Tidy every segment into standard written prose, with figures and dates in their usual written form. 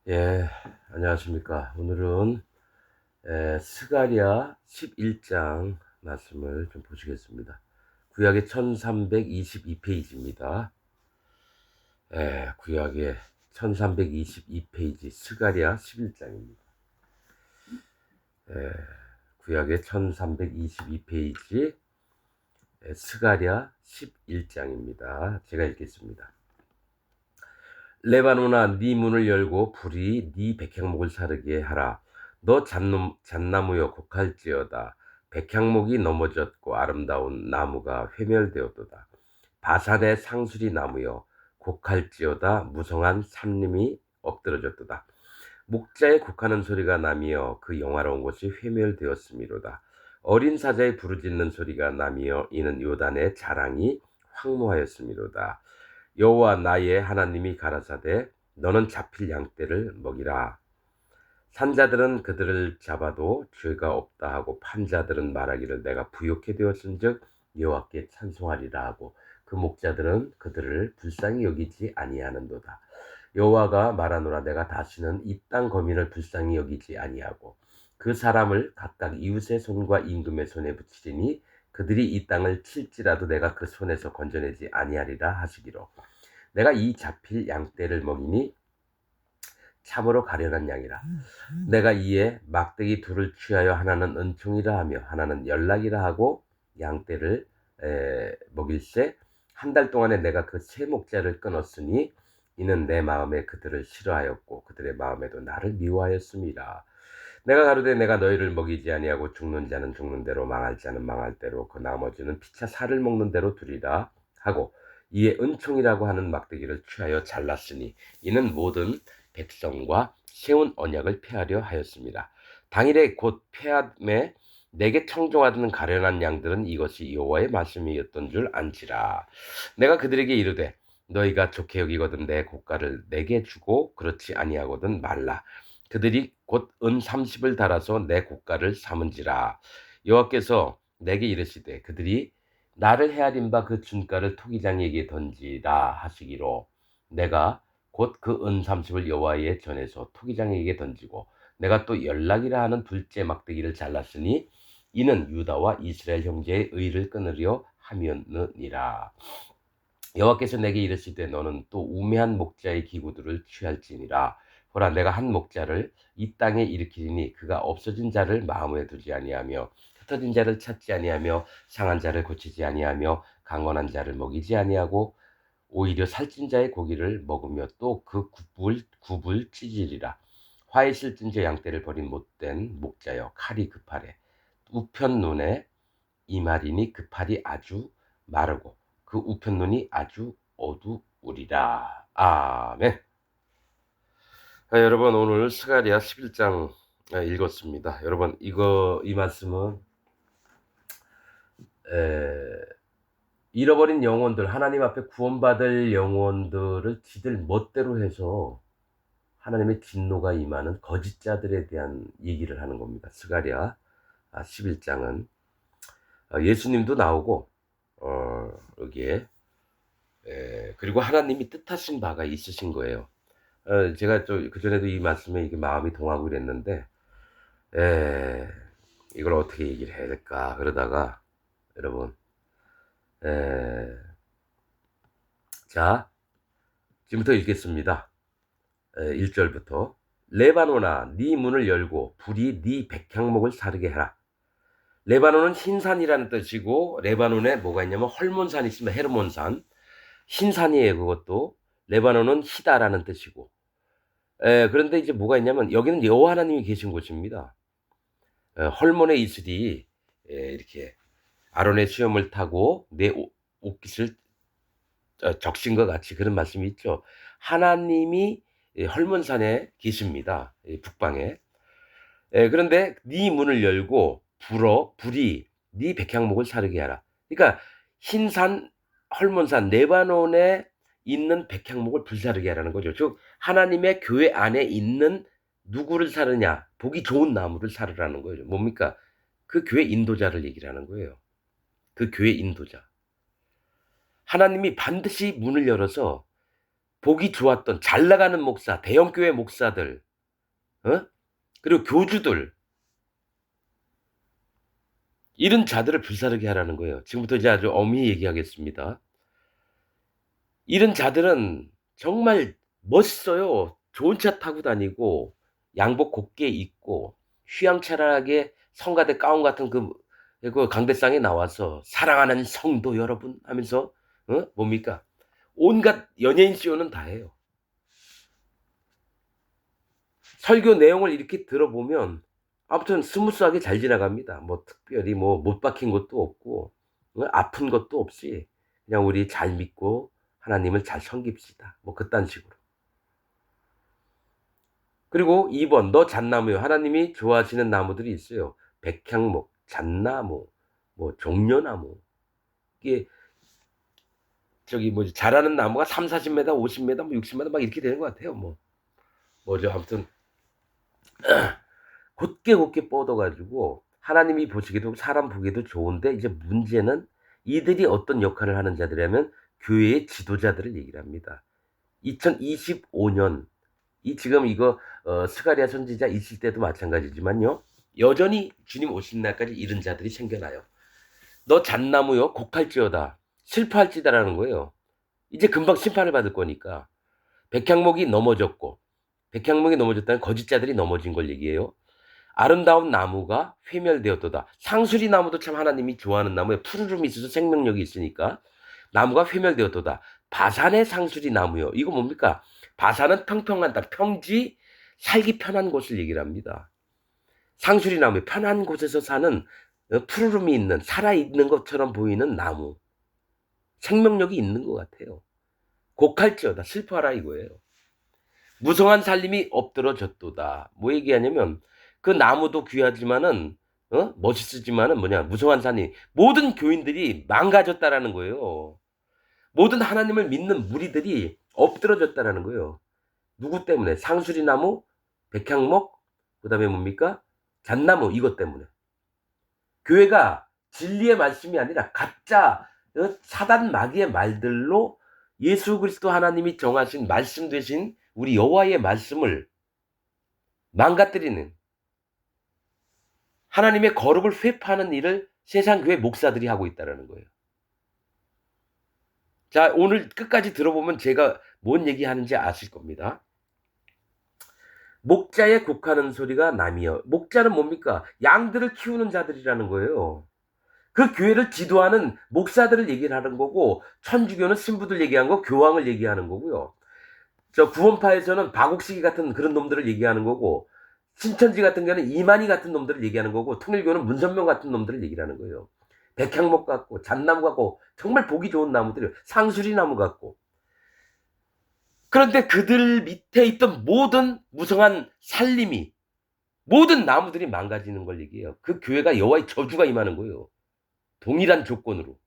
예, 안녕하십니까. 오늘은 스가랴 11장 말씀을 좀 보시겠습니다. 구약의 1322페이지입니다. 구약의 1322페이지 스가랴 11장입니다. 구약의 1322페이지 스가랴 11장입니다. 제가 읽겠습니다. 레바논아, 네 문을 열고 불이 네 백향목을 사르게 하라. 너 잣나무여 곡할지어다. 백향목이 넘어졌고 아름다운 나무가 회멸되었도다. 바산의 상수리 나무여 곡할지어다. 무성한 삼림이 엎드러졌도다. 목자의 곡하는 소리가 나며 그 영화로운 곳이 회멸되었음이로다. 어린 사자의 부르짖는 소리가 나며 이는 요단의 자랑이 황무하였음이로다. 여호와 나의 하나님이 가라사대 너는 잡힐 양떼를 먹이라. 산자들은 그들을 잡아도 죄가 없다 하고 판자들은 말하기를 내가 부욕해 되었은즉 여호와께 찬송하리라 하고 그 목자들은 그들을 불쌍히 여기지 아니하는도다. 여호와가 말하노라. 내가 다시는 이 땅 거민을 불쌍히 여기지 아니하고 그 사람을 각각 이웃의 손과 임금의 손에 붙이리니 그들이 이 땅을 칠지라도 내가 그 손에서 건져내지 아니하리라 하시기로. 내가 이 잡힐 양떼를 먹이니 참으로 가련한 양이라. 내가 이에 막대기 둘을 취하여 하나는 은총이라 하며 하나는 연락이라 하고 양떼를 먹일세. 한 달 동안에 내가 그 세 목자를 끊었으니 이는 내 마음에 그들을 싫어하였고 그들의 마음에도 나를 미워하였음이라. 내가 가로되 내가 너희를 먹이지 아니하고 죽는 자는 죽는 대로 망할 자는 망할 대로 그 나머지는 피차 살을 먹는 대로 두리라 하고 이에 은총이라고 하는 막대기를 취하여 잘랐으니 이는 모든 백성과 세운 언약을 폐하려 하였습니다. 당일에 곧 폐함에 내게 청종하던 가련한 양들은 이것이 여호와의 말씀이었던 줄 안지라. 내가 그들에게 이르되 너희가 좋게 여기거든 내 고가를 내게 주고 그렇지 아니하거든 말라. 그들이 곧 은 30을 달아서 내 고가를 삼은지라. 여호와께서 내게 이르시되 그들이 나를 헤아린 바 그 준가를 토기장에게 던지라 하시기로. 내가 곧 그 은 30을 여호와의 전에서 토기장에게 던지고 내가 또 연락이라 하는 둘째 막대기를 잘랐으니 이는 유다와 이스라엘 형제의 의를 끊으려 함이었느니라. 여호와께서 내게 이르시되 너는 또 우매한 목자의 기구들을 취할지니라. 보라, 내가 한 목자를 이 땅에 일으키리니 그가 없어진 자를 마음에 두지 아니하며 흩어진 자를 찾지 아니하며 상한 자를 고치지 아니하며 강건한 자를 먹이지 아니하고 오히려 살찐 자의 고기를 먹으며 또 그 굽을 찢으리라. 화에 실진 저 양떼를 버린 못된 목자여, 칼이 급하래. 우편 눈에 이말이니 그 팔이 아주 마르고 그 우편 눈이 아주 어두우리라. 아멘. 여러분, 오늘 스가랴 11장 읽었습니다. 여러분, 이 말씀은 잃어버린 영혼들, 하나님 앞에 구원받을 영혼들을 지들 멋대로 해서 하나님의 진노가 임하는 거짓자들에 대한 얘기를 하는 겁니다. 스가랴 11장은 예수님도 나오고 여기에 그리고 하나님이 뜻하신 바가 있으신 거예요. 제가 좀 그전에도 이 말씀에 이게 마음이 동하고 이랬는데 이걸 어떻게 얘기를 해야 될까 그러다가 여러분, 자, 지금부터 읽겠습니다. 1절부터. 레바논아, 네 문을 열고 불이 네 백향목을 사르게 해라. 레바논은 흰산이라는 뜻이고 레바논에 뭐가 있냐면 헐몬산이 있습니다. 헤르몬산. 흰산이에요. 그것도. 레바논은 희다라는 뜻이고. 그런데 이제 뭐가 있냐면 여기는 여호와 하나님이 계신 곳입니다. 헐몬의 이슬이 이렇게 아론의 수염을 타고 내 옷깃을 적신 것 같이 그런 말씀이 있죠. 하나님이 헐몬산에 계십니다. 북방에. 그런데 네 문을 열고 불이 네 백향목을 사르게 하라. 그러니까 흰산, 헐몬산, 레바논에 있는 백향목을 불사르게 하라는 거죠. 즉 하나님의 교회 안에 있는 누구를 사르냐? 보기 좋은 나무를 사르라는 거예요. 뭡니까? 그 교회 인도자를 얘기를 하는 거예요. 그 교회 인도자. 하나님이 반드시 문을 열어서 보기 좋았던 잘 나가는 목사, 대형교회 목사들, 어? 그리고 교주들, 이런 자들을 불사르게 하라는 거예요. 지금부터 이제 아주 엄히 얘기하겠습니다. 이런 자들은 정말 멋있어요. 좋은 차 타고 다니고 양복 곱게 입고 휘황찬란하게 성가대 가운 같은 그 강대상에 나와서 "사랑하는 성도 여러분" 하면서 뭡니까? 온갖 연예인 쇼는 다 해요. 설교 내용을 이렇게 들어보면 아무튼 스무스하게 잘 지나갑니다. 뭐 특별히 뭐 못 박힌 것도 없고 아픈 것도 없이 그냥 "우리 잘 믿고 하나님을 잘 섬깁시다." 뭐 그딴 식으로. 그리고 2 번 "너 잣나무요." 하나님이 좋아하시는 나무들이 있어요. 백향목, 잣나무, 뭐 종려나무. 이게 저기 뭐지 자라는 나무가 30-40 미터, 50 미터, 뭐 60 미터 막 이렇게 되는 것 같아요. 뭐죠 아무튼 곧게 뻗어 가지고 하나님이 보시기도 사람 보기도 좋은데, 이제 문제는 이들이 어떤 역할을 하는 자들이냐면 교회의 지도자들을 얘기를 합니다. 2025년 이 지금 이거 스가랴 선지자 있을 때도 마찬가지지만요. 여전히 주님 오시는 날까지 이런 자들이 생겨나요. "너 잣나무요 곡할지어다. 슬퍼할지다라는 거예요. 이제 금방 심판을 받을 거니까. 백향목이 넘어졌고, 백향목이 넘어졌다는 거짓자들이 넘어진 걸 얘기해요. 아름다운 나무가 회멸되었도다. 상수리 나무도 참 하나님이 좋아하는 나무에 푸르름이 있어서 생명력이 있으니까 나무가 회멸되었도다. 바산의 상수리 나무요. 이거 뭡니까? 바산은 평평한 땅, 평지, 살기 편한 곳을 얘기를 합니다. 상수리 나무, 편한 곳에서 사는 푸르름이 있는, 살아있는 것처럼 보이는 나무. 생명력이 있는 것 같아요. 곡할지어다. 슬퍼하라 이거예요. 무성한 살림이 엎드러졌도다. 뭐 얘기하냐면 그 나무도 귀하지만은 멋있지만은 뭐냐 무성한 살림. 모든 교인들이 망가졌다라는 거예요. 모든 하나님을 믿는 무리들이 엎드러졌다라는 거예요. 누구 때문에? 상수리 나무, 백향목, 그다음에 뭡니까? 잣나무 이것 때문에. 교회가 진리의 말씀이 아니라 가짜 사단 마귀의 말들로 예수 그리스도 하나님이 정하신 말씀 되신 우리 여호와의 말씀을 망가뜨리는, 하나님의 거룩을 회파하는 일을 세상 교회 목사들이 하고 있다라는 거예요. 자, 오늘 끝까지 들어보면 제가 뭔 얘기하는지 아실 겁니다. 목자의 곡하는 소리가 남이여. 목자는 뭡니까? 양들을 키우는 자들이라는 거예요. 그 교회를 지도하는 목사들을 얘기를 하는 거고, 천주교는 신부들 얘기하는 거, 교황을 얘기하는 거고요. 저 구원파에서는 박옥식이 같은 그런 놈들을 얘기하는 거고, 신천지 같은 경우는 이만희 같은 놈들을 얘기하는 거고, 통일교는 문선명 같은 놈들을 얘기를 하는 거예요. 백향목 같고 잣나무 같고 정말 보기 좋은 나무들이에요. 상수리 나무 같고. 그런데 그들 밑에 있던 모든 무성한 살림이, 모든 나무들이 망가지는 걸 얘기해요. 그 교회가 여호와의 저주가 임하는 거예요. 동일한 조건으로.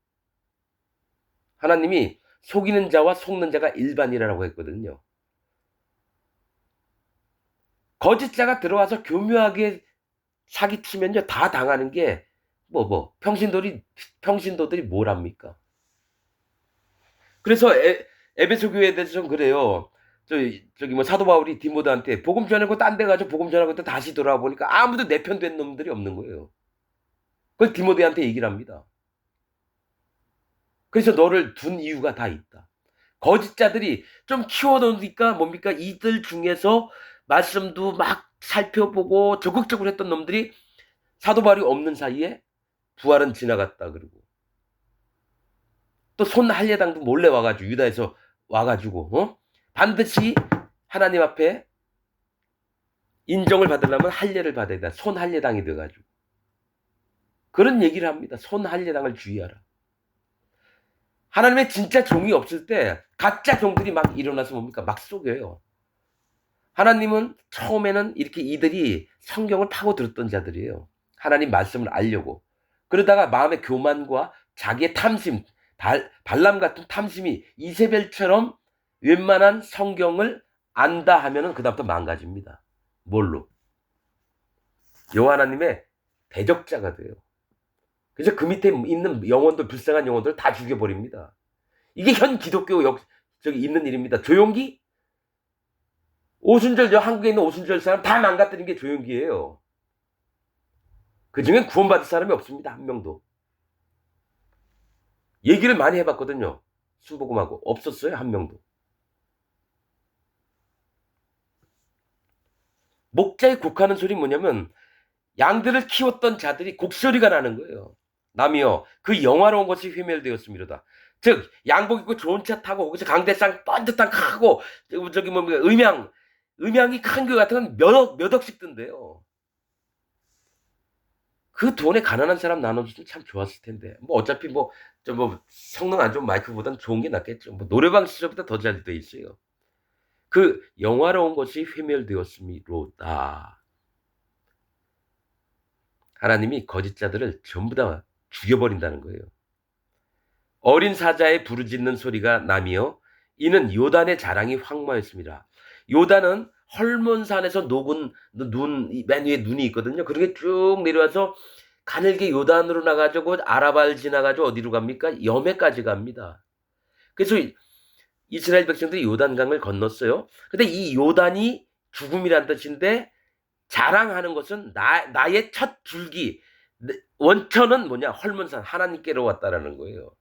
하나님이 속이는 자와 속는 자가 일반이라고 했거든요. 거짓자가 들어와서 교묘하게 사기치면요 다 당하는 게 평신도들이 뭘 합니까? 그래서 에베소 교회에 대해서는 그래요. 저기 뭐 사도 바울이 디모데한테 복음 전하고 딴 데 가서 복음 전하고 또 다시 돌아와 보니까 아무도 내 편 된 놈들이 없는 거예요. 그걸 디모데한테 얘기를 합니다. 그래서 너를 둔 이유가 다 있다. 거짓자들이 좀 키워놓으니까 뭡니까? 이들 중에서 말씀도 막 살펴보고 적극적으로 했던 놈들이 사도 바울이 없는 사이에 부활은 지나갔다 그러고, 또 손할례당도 몰래 와가지고 유다에서 와가지고 반드시 하나님 앞에 인정을 받으려면 할례를 받아야 돼. 손할례당이 돼가지고 그런 얘기를 합니다. 손할례당을 주의하라. 하나님의 진짜 종이 없을 때 가짜 종들이 막 일어나서 뭡니까? 막 속여요. 하나님은 처음에는 이렇게 이들이 성경을 파고들었던 자들이에요. 하나님 말씀을 알려고. 그러다가 마음의 교만과 자기의 탐심, 발람 같은 탐심이 이세벨처럼 웬만한 성경을 안다 하면은 그다음부터 망가집니다. 뭘로? 여호와 하나님의 대적자가 돼요. 그래서 그 밑에 있는 영혼들, 불쌍한 영혼들을 다 죽여버립니다. 이게 현 기독교 저기 있는 일입니다. 조용기? 오순절, 저 한국에 있는 오순절 사람 다 망가뜨린 게 조용기예요. 그 중엔 구원받을 사람이 없습니다. 한 명도. 얘기를 많이 해봤거든요. 순복음하고. 없었어요. 한 명도. 목자에 곡하는 소리 뭐냐면 양들을 키웠던 자들이 곡소리가 나는 거예요. 남이여 그 영화로운 것이 휘멸되었음이로다. 즉 양복 입고 좋은 차 타고 거기서 강대상 뻔듯한 크고 저기 뭐 음향이 큰 교회 같은 건 몇 억씩 든대요. 그 돈에 가난한 사람 나눠주면 참 좋았을 텐데. 뭐 어차피 성능 안 좋은 마이크보단 좋은 게 낫겠죠. 뭐 노래방 시절보다 더 잘 돼 있어요. 그 영화로운 것이 휘멸되었음이로다. 하나님이 거짓자들을 전부 다 죽여버린다는 거예요. 어린 사자의 부르짖는 소리가 나며 이는 요단의 자랑이 황무하였습니다. 요단은 헐몬산에서 녹은 맨 위에 눈이 있거든요. 그게 쭉 내려와서 가늘게 요단으로 나가지고 아라바를 지나가지고 어디로 갑니까? 염해까지 갑니다. 그래서 이스라엘 백성들이 요단강을 건넜어요. 근데 이 요단이 죽음이란 뜻인데 자랑하는 것은 나의 첫 줄기, 원천은 뭐냐? 헐몬산, 하나님께로 왔다라는 거예요.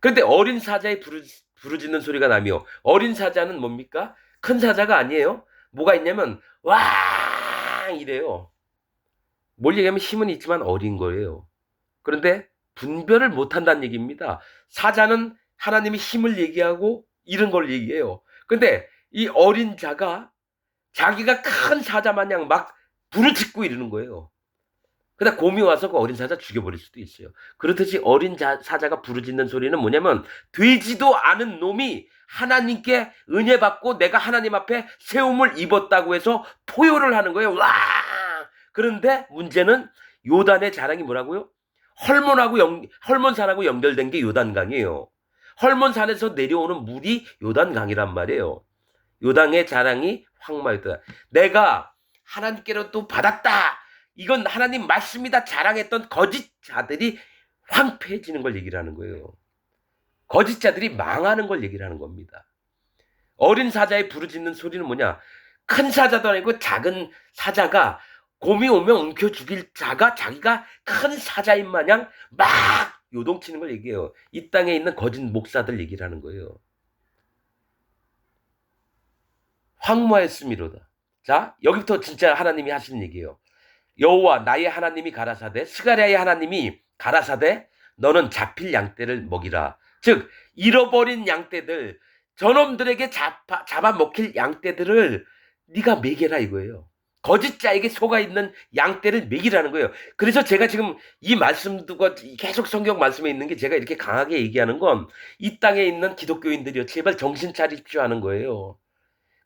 그런데 어린 사자의 부르짖는 소리가 나며 어린 사자는 뭡니까? 큰 사자가 아니에요. 뭐가 있냐면 왕 이래요. 뭘 얘기하면 힘은 있지만 어린 거예요. 그런데 분별을 못한다는 얘기입니다. 사자는 하나님의 힘을 얘기하고 이런 걸 얘기해요. 근데 이 어린 자가 자기가 큰 사자 마냥 막 부르짖고 이러는 거예요. 그러다 곰이 와서 그 어린 사자 죽여버릴 수도 있어요. 그렇듯이 어린 사자가 부르짖는 소리는 뭐냐면 되지도 않은 놈이 하나님께 은혜 받고 내가 하나님 앞에 세움을 입었다고 해서 포효를 하는 거예요. 와! 그런데 문제는 요단의 자랑이 뭐라고요? 헐몬산하고 연결된 게 요단강이에요. 헐몬산에서 내려오는 물이 요단강이란 말이에요. 요단의 자랑이 황마였다. 내가 하나님께로 또 받았다. 이건 하나님 말씀이다 자랑했던 거짓자들이 황폐해지는 걸 얘기를 하는 거예요. 거짓자들이 망하는 걸 얘기를 하는 겁니다. 어린 사자의 부르짖는 소리는 뭐냐? 큰 사자도 아니고 작은 사자가 곰이 오면 움켜 죽일 자가 자기가 큰 사자인 마냥 막 요동치는 걸 얘기해요. 이 땅에 있는 거짓 목사들 얘기를 하는 거예요. 황무하였음이로다. 자, 여기부터 진짜 하나님이 하시는 얘기예요. 여호와 나의 하나님이 가라사대 스가랴의 하나님이 가라사대 너는 잡힐 양떼를 먹이라. 즉 잃어버린 양떼들 저놈들에게 잡아먹힐 양떼들을 네가 먹여라 이거예요. 거짓자에게 속아 있는 양떼를 먹이라는 거예요. 그래서 제가 지금 이 말씀도 계속 성경 말씀에 있는 게 제가 이렇게 강하게 얘기하는 건 이 땅에 있는 기독교인들이요 제발 정신 차리십시오 하는 거예요.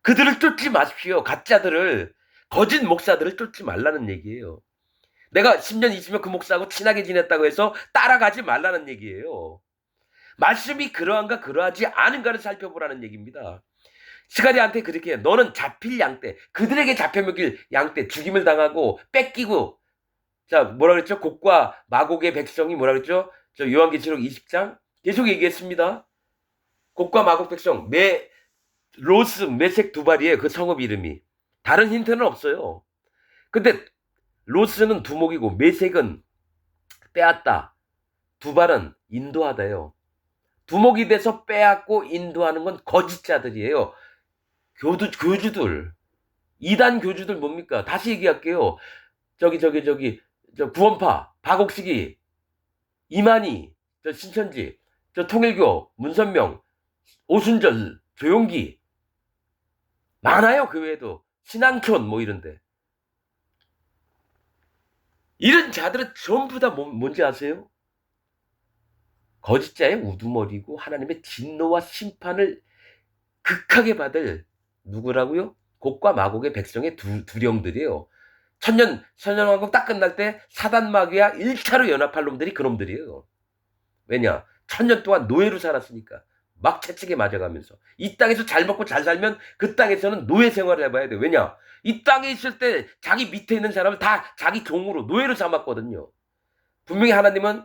그들을 쫓지 마십시오. 가짜들을 거짓 목사들을 쫓지 말라는 얘기예요. 내가 10년 20년 그 목사하고 친하게 지냈다고 해서 따라가지 말라는 얘기예요. 말씀이 그러한가 그러하지 않은가를 살펴보라는 얘기입니다. 스가랴한테 그렇게 해요. 너는 잡힐 양떼, 그들에게 잡혀먹일 양떼, 죽임을 당하고 뺏기고 자 뭐라 그랬죠? 곡과 마곡의 백성이 뭐라 그랬죠? 저 요한계시록 20장 계속 얘기했습니다. 곡과 마곡 백성 로스 메색 두발이에요. 그 성읍 이름이. 다른 힌트는 없어요. 근데 로스는 두목이고 메색은 빼앗다. 두발은 인도하다요. 두목이 돼서 빼앗고 인도하는 건 거짓자들이에요. 교주들. 이단 교주들 뭡니까? 다시 얘기할게요. 저 구원파, 박옥식이, 이만희, 저 신천지, 저 통일교, 문선명, 오순절, 조용기. 많아요, 그 외에도. 신앙촌, 뭐 이런데. 이런 자들은 전부 다 뭔지 아세요? 거짓자의 우두머리고 하나님의 진노와 심판을 극하게 받을 누구라고요? 곡과 마곡의 백성의 두령들이에요. 천년왕국 딱 끝날 때 사단마귀와 1차로 연합할 놈들이 그놈들이에요. 왜냐? 1000년 동안 노예로 살았으니까. 막 채찍에 맞아가면서. 이 땅에서 잘 먹고 잘 살면 그 땅에서는 노예 생활을 해봐야 돼. 왜냐? 이 땅에 있을 때 자기 밑에 있는 사람을 다 자기 종으로 노예로 삼았거든요. 분명히 하나님은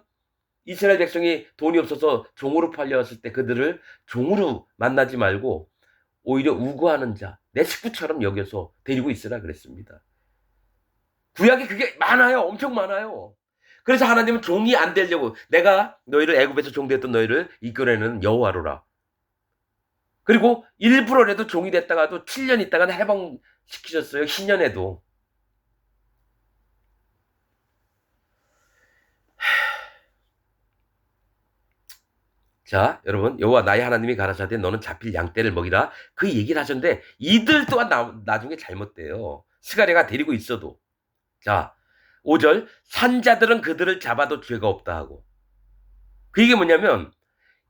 이스라엘 백성이 돈이 없어서 종으로 팔려왔을 때 그들을 종으로 만나지 말고 오히려 우고하는 자, 내 식구처럼 여겨서 데리고 있으라 그랬습니다. 구약에 그게 많아요. 엄청 많아요. 그래서 하나님은 종이 안 되려고 내가 너희를 애굽에서 종되었던 너희를 이끌어내는 여호와로라. 그리고 일부러라도 종이 됐다가도 7년 있다가 해방시키셨어요. 희년에도. 자, 여러분, 여호와 나의 하나님이 가라사대 너는 잡힐 양떼를 먹이라 그 얘기를 하셨는데 이들 또한 나중에 잘못돼요. 스가랴가 데리고 있어도. 자, 5절 산자들은 그들을 잡아도 죄가 없다 하고. 그 얘기 뭐냐면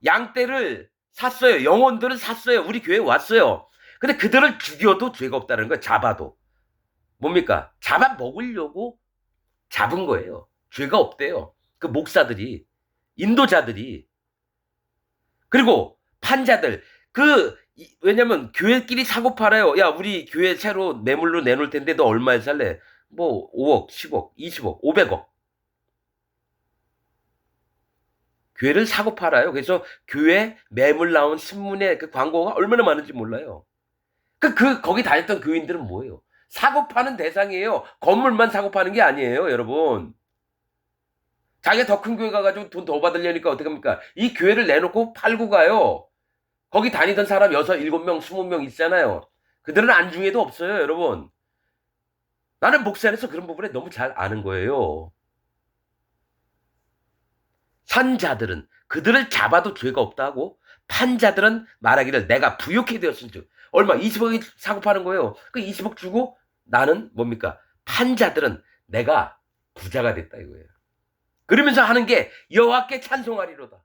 양떼를 샀어요. 영혼들을 샀어요. 우리 교회에 왔어요. 근데 그들을 죽여도 죄가 없다는 거예요. 잡아도. 뭡니까? 잡아 먹으려고 잡은 거예요. 죄가 없대요. 그 목사들이, 인도자들이. 그리고 판자들. 왜냐면 교회끼리 사고 팔아요. 야, 우리 교회 새로 매물로 내놓을 텐데 너 얼마에 살래? 뭐 5억, 10억, 20억, 500억. 교회를 사고 팔아요. 그래서 교회 매물 나온 신문에 그 광고가 얼마나 많은지 몰라요. 거기 다녔던 교인들은 뭐예요? 사고 파는 대상이에요. 건물만 사고 파는 게 아니에요, 여러분. 자기가 더 큰 교회 가가지고 돈 더 받으려니까 어떡합니까? 이 교회를 내놓고 팔고 가요. 거기 다니던 사람 6, 7명, 20명 있잖아요. 그들은 안중에도 없어요, 여러분. 나는 목사에서 그런 부분에 너무 잘 아는 거예요. 산자들은 그들을 잡아도 죄가 없다고 판자들은 말하기를 내가 부욕해 되었은 즉 얼마 20억이 사고 파는 거예요. 그 20억 주고 나는 뭡니까? 판자들은 내가 부자가 됐다 이거예요. 그러면서 하는 게 여호와께 찬송하리로다.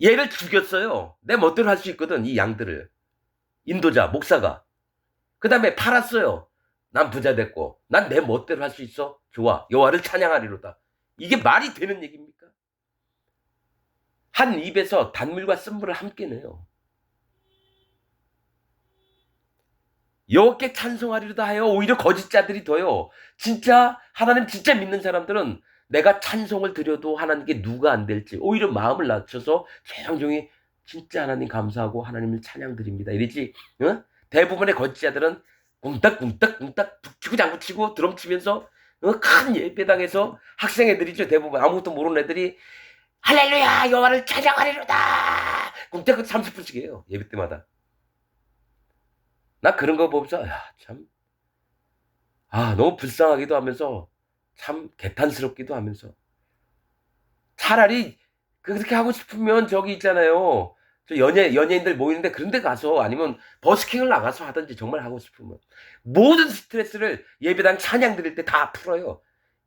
얘를 죽였어요. 내 멋대로 할 수 있거든 이 양들을. 인도자 목사가. 그 다음에 팔았어요. 난 부자 됐고 난 내 멋대로 할 수 있어. 좋아. 여호와를 찬양하리로다. 이게 말이 되는 얘기입니까? 한 입에서 단물과 쓴물을 함께 내요. 여호와께 찬송하리로다 하여 오히려 거짓자들이 더요. 진짜 하나님 진짜 믿는 사람들은 내가 찬송을 드려도 하나님께 누가 안 될지 오히려 마음을 낮춰서 조용히 진짜 하나님 감사하고 하나님을 찬양 드립니다. 이러지. 어? 대부분의 거짓자들은 꿍딱꿍딱꿍딱 북치고 장구치고 드럼 치면서 큰 예배당에서 학생 애들이죠. 대부분 아무것도 모르는 애들이 할렐루야 여호와를 찬양하리로다 꿍딱 30분씩 해요. 예배 때마다. 나 그런 거 보면서 참 너무 불쌍하기도 하면서 참 개탄스럽기도 하면서 차라리 그렇게 하고 싶으면 저기 있잖아요. 저 연예인들 모이는데 그런 데 가서 아니면 버스킹을 나가서 하든지 정말 하고 싶으면 모든 스트레스를 예배당 찬양 드릴 때 다 풀어요.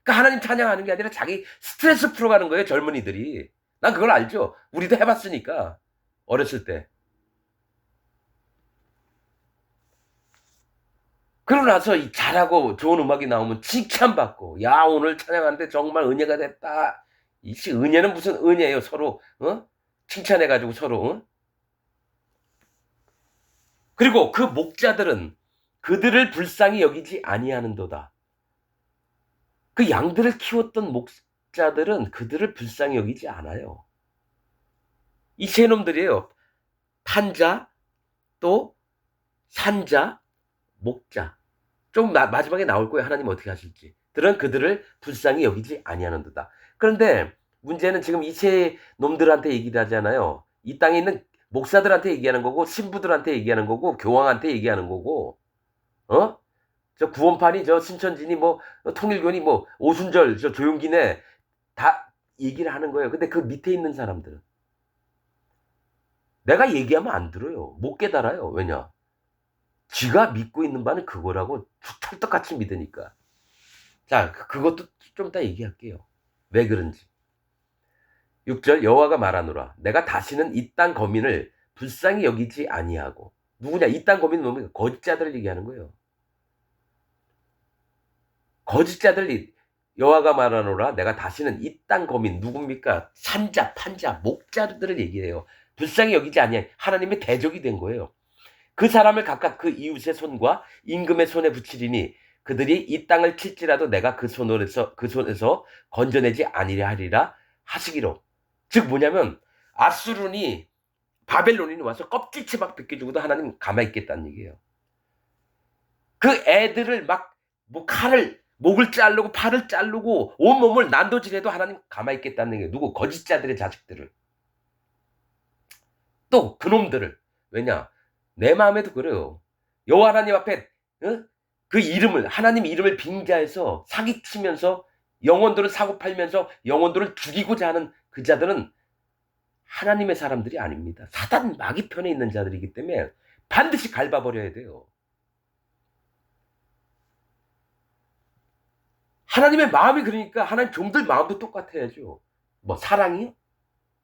그러니까 하나님 찬양하는 게 아니라 자기 스트레스 풀어가는 거예요. 젊은이들이. 난 그걸 알죠. 우리도 해봤으니까 어렸을 때. 그러고 나서 잘하고 좋은 음악이 나오면 칭찬받고 야 오늘 찬양하는데 정말 은혜가 됐다. 이씨 은혜는 무슨 은혜예요. 서로 칭찬해가지고 서로. 그리고 그 목자들은 그들을 불쌍히 여기지 아니하는도다. 그 양들을 키웠던 목자들은 그들을 불쌍히 여기지 않아요. 이 세 놈들이에요. 판자, 또 산자, 목자. 좀 마지막에 나올 거예요. 하나님 어떻게 하실지. 들은 그들을 불쌍히 여기지 아니하는도다. 그런데 문제는 지금 이 세 놈들한테 얘기를 하잖아요. 이 땅에 있는 목사들한테 얘기하는 거고 신부들한테 얘기하는 거고 교황한테 얘기하는 거고 저 구원판이 저 신천진이 뭐 통일교니 뭐 오순절 저 조용기네 다 얘기를 하는 거예요. 근데 그 밑에 있는 사람들은 내가 얘기하면 안 들어요. 못 깨달아요. 왜냐? 쥐가 믿고 있는 바는 그거라고 찰떡같이 믿으니까. 자, 그것도 좀 이따 얘기할게요. 왜 그런지. 6절 여호와가 말하노라. 내가 다시는 이 땅 거민을 불쌍히 여기지 아니하고. 누구냐? 이 땅 거민은 뭡니까? 거짓자들을 얘기하는 거예요. 거짓자들 여호와가 말하노라. 내가 다시는 이 땅 거민 누굽니까? 산자, 판자, 목자들을 얘기해요. 불쌍히 여기지 아니하니 하나님의 대적이 된 거예요. 그 사람을 각각 그 이웃의 손과 임금의 손에 붙이리니 그들이 이 땅을 칠지라도 내가 그 손에서 건져내지 아니려 하리라 하시기로. 즉 뭐냐면 아수르니 바벨론인이 와서 껍질째 막 벗겨주고도 하나님 가만히 있겠다는 얘기예요. 그 애들을 막 뭐 칼을 목을 자르고 팔을 자르고 온몸을 난도질해도 하나님 가만히 있겠다는 얘기예요. 누구? 거짓자들의 자식들을. 또 그놈들을. 왜냐? 내 마음에도 그래요. 여호와 하나님 앞에 그 이름을 하나님 이름을 빙자해서 사기치면서 영혼들을 사고 팔면서 영혼들을 죽이고자 하는 그 자들은 하나님의 사람들이 아닙니다. 사단 마귀 편에 있는 자들이기 때문에 반드시 갉아버려야 돼요. 하나님의 마음이 그러니까 하나님 종들 마음도 똑같아야죠. 뭐 사랑이요?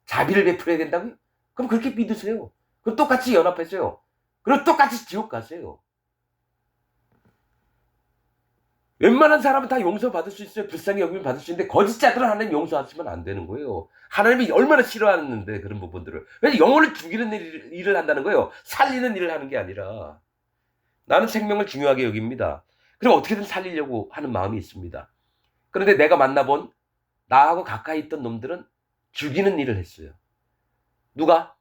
자비를 베풀어야 된다고요? 그럼 그렇게 믿으세요. 그럼 똑같이 연합하세요. 그럼 똑같이 지옥 가세요. 웬만한 사람은 다 용서받을 수 있어요. 불쌍히 여기면 받을 수 있는데 거짓자들은 하나님 용서하시면 안 되는 거예요. 하나님이 얼마나 싫어하는데 그런 부분들을. 왜 영혼을 죽이는 일을 한다는 거예요. 살리는 일을 하는 게 아니라. 나는 생명을 중요하게 여깁니다. 그리고 어떻게든 살리려고 하는 마음이 있습니다. 그런데 내가 만나본 나하고 가까이 있던 놈들은 죽이는 일을 했어요. 누가?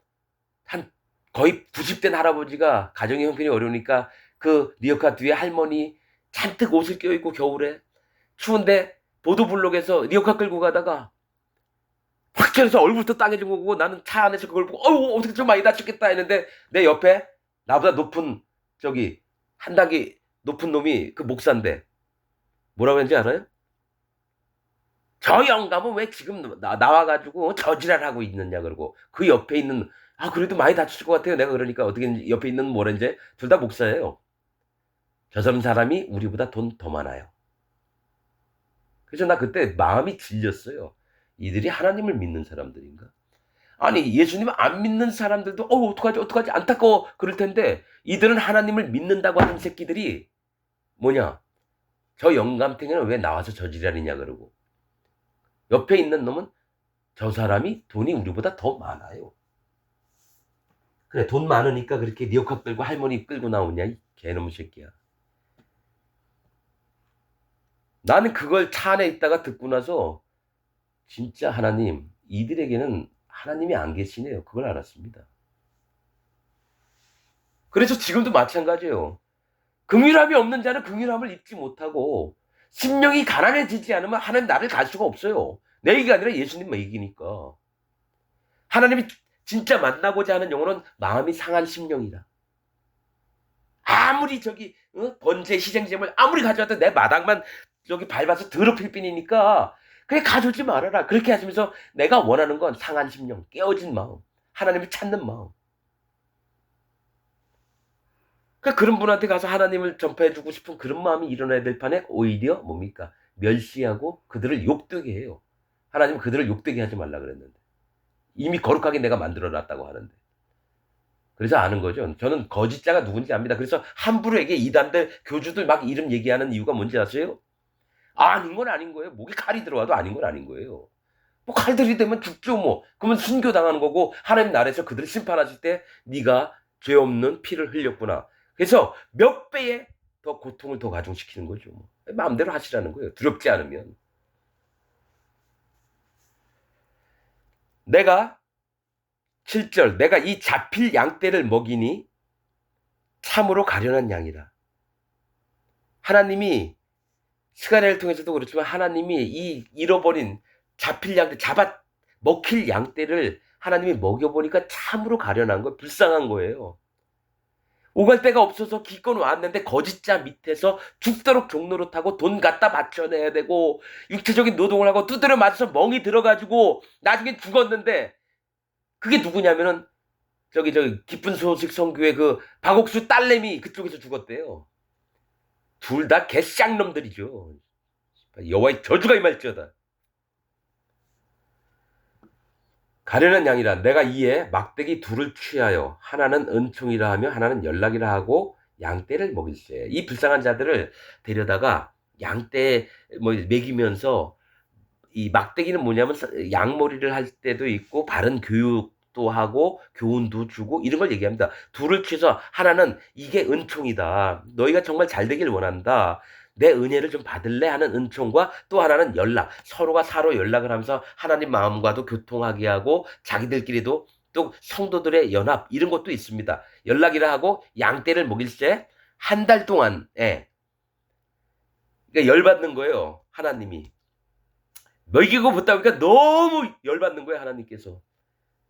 한 거의 90된 할아버지가 가정의 형편이 어려우니까 그 리어카 뒤에 할머니 잔뜩 옷을 껴입고 겨울에 추운데 보도블록에서 리어카 끌고 가다가 확 쳐서 얼굴부터 땅에 오고 나는 차 안에서 그걸 보고 어우 어떻게 좀 많이 다쳤겠다 했는데 내 옆에 나보다 높은 저기 한 단계 높은 놈이 그 목사인데 뭐라고 했는지 알아요? 저 영감은 왜 지금 나와가지고 저지랄하고 있느냐 그러고 그 옆에 있는 그래도 많이 다쳤을 것 같아요. 내가 그러니까 어떻게 옆에 있는 뭐랬지? 둘 다 목사예요. 저 사람이 우리보다 돈 더 많아요. 그래서 나 그때 마음이 질렸어요. 이들이 하나님을 믿는 사람들인가? 아니 예수님을 안 믿는 사람들도 어떡하지 안타까워 그럴 텐데 이들은 하나님을 믿는다고 하는 새끼들이 뭐냐? 저 영감탱이는 왜 나와서 저지랄이냐 그러고 옆에 있는 놈은 저 사람이 돈이 우리보다 더 많아요. 그래 돈 많으니까 그렇게 리어카 끌고 할머니 끌고 나오냐 이 개놈 새끼야. 나는 그걸 차 안에 있다가 듣고 나서 진짜 하나님 이들에게는 하나님이 안 계시네요. 그걸 알았습니다. 그래서 지금도 마찬가지예요. 긍휼함이 없는 자는 긍휼함을 입지 못하고 심령이 가난해지지 않으면 하나님 나를 갈 수가 없어요. 내 얘기가 아니라 예수님만 얘기니까. 하나님이 진짜 만나고자 하는 영혼은 마음이 상한 심령이다. 아무리 저기 번제 희생제물 아무리 가져와도 내 마당만 저기 밟아서 더럽힐 뿐이니까 그래 가져오지 말아라. 그렇게 하시면서 내가 원하는 건 상한 심령, 깨어진 마음, 하나님을 찾는 마음. 그러니까 그런 분한테 가서 하나님을 전파해주고 싶은 그런 마음이 일어나야 될 판에 오히려 뭡니까? 멸시하고 그들을 욕되게 해요. 하나님은 그들을 욕되게 하지 말라 그랬는데 이미 거룩하게 내가 만들어놨다고 하는데 그래서 아는 거죠. 저는 거짓자가 누군지 압니다. 그래서 함부로에게 이단들 교주들 막 이름 얘기하는 이유가 뭔지 아세요? 아닌 건 아닌 거예요. 목에 칼이 들어와도 아닌 건 아닌 거예요. 뭐 칼들이 되면 죽죠 뭐. 그러면 순교당하는 거고 하나님 나라에서 그들을 심판하실 때 네가 죄 없는 피를 흘렸구나. 그래서 몇 배의 더 고통을 더 가중시키는 거죠. 뭐. 마음대로 하시라는 거예요. 두렵지 않으면. 내가 7절 내가 이 잡힐 양떼를 먹이니 참으로 가련한 양이라. 하나님이 스가랴를 통해서도 그렇지만 하나님이 이 잃어버린 잡힐 양떼 먹힐 양떼를 하나님이 먹여보니까 참으로 가련한 거예요. 불쌍한 거예요. 오갈 데가 없어서 기껏 왔는데 거짓자 밑에서 죽도록 종노릇하고 돈 갖다 바쳐내야 되고 육체적인 노동을 하고 두드려 맞아서 멍이 들어가지고 나중에 죽었는데 그게 누구냐면은 저기 기쁜 소식 성교회 그 박옥수 딸내미 그쪽에서 죽었대요. 둘 다 개쌍놈들이죠. 여호와의 저주가 임할지어다. 가련한 양이라 내가 이에 막대기 둘을 취하여 하나는 은총이라 하며 하나는 연락이라 하고 양떼를 먹일세. 이 불쌍한 자들을 데려다가 양떼 먹이면서 이 막대기는 뭐냐면 양머리를 할 때도 있고 바른 교육도 하고 교훈도 주고 이런 걸 얘기합니다. 둘을 취해서 하나는 이게 은총이다. 너희가 정말 잘 되길 원한다. 내 은혜를 좀 받을래 하는 은총과 또 하나는 연락. 서로가 서로 연락을 하면서 하나님 마음과도 교통하게 하고 자기들끼리도 또 성도들의 연합 이런 것도 있습니다. 연락이라 하고 양떼를 먹일 때 한 달 동안 그러니까 열받는 거예요. 하나님이. 먹이고 붙다 보니까 너무 열받는 거예요. 하나님께서.